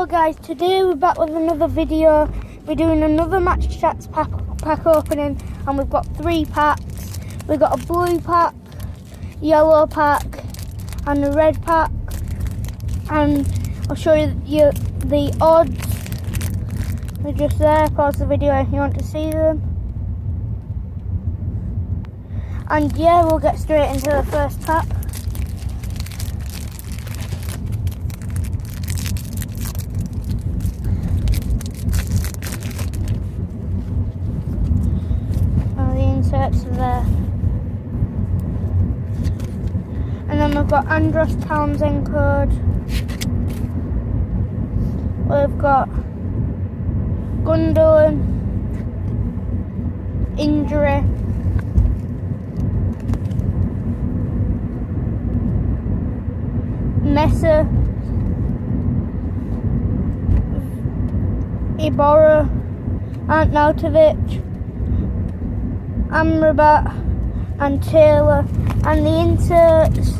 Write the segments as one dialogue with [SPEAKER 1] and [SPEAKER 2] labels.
[SPEAKER 1] Hello guys, today we're back with another video. We're doing another Match Attax pack opening, and we've got 3 packs. We've got a blue pack, yellow pack and a red pack, and I'll show you the odds. They're just there. Pause the video if you want to see them. And yeah, we'll get straight into the first pack. Inserts are there, and then we've got Andros Townsend code, we've got Gundogan injury, Messi, Iborra, Arnautovic, Amrabat and Taylor, and the inserts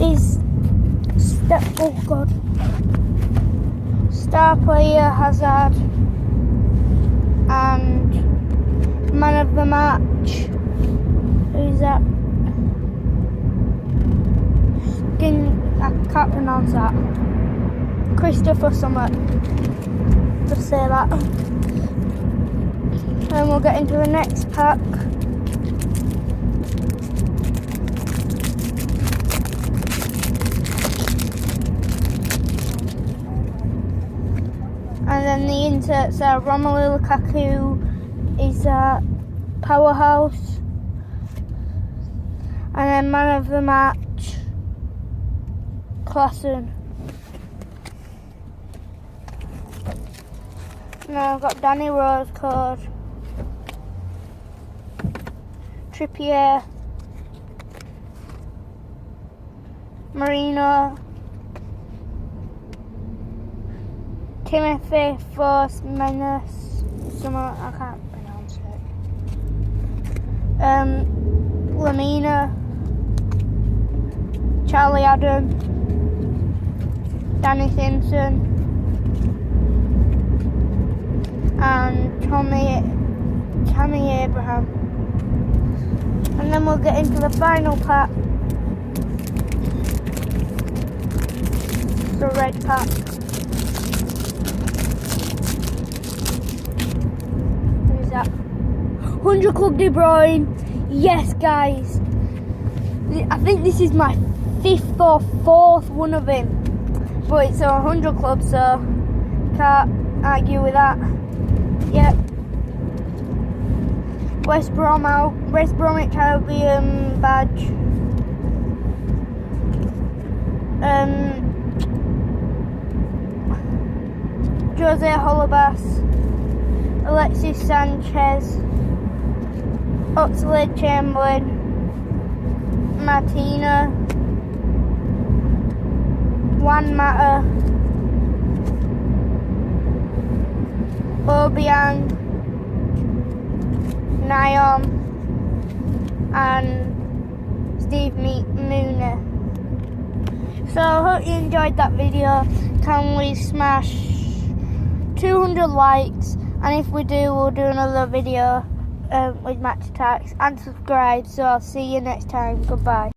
[SPEAKER 1] is star player Hazard and man of the match. Who's that? I can't pronounce that. Christopher Summit. Just say that. And we'll get into the next pack. And then the inserts are Romelu Lukaku is a powerhouse, and then man of the match Klassen. Now I've got Danny Rose code, Trippier, Marino, Timothy Force Menace, I can't pronounce it. Lamina, Charlie Adam, Danny Simpson, and Tammy Abraham. And then we'll get into the final pack, the red pack. Who's that? 100 Club De Bruyne. Yes, guys. I think this is my 5th or 4th one of him, but it's a 100 club, so can't argue with that. Yep. West Bromwich Albion badge. Jose Holebas, Alexis Sanchez, Oxlade-Chamberlain, Martina, Juan Mata, Obiang, Nyom, and Steve Mooney. So I hope you enjoyed that video. Can we smash 200 likes? And if we do, we'll do another video with Match Attax, and subscribe. So I'll see you next time. Goodbye.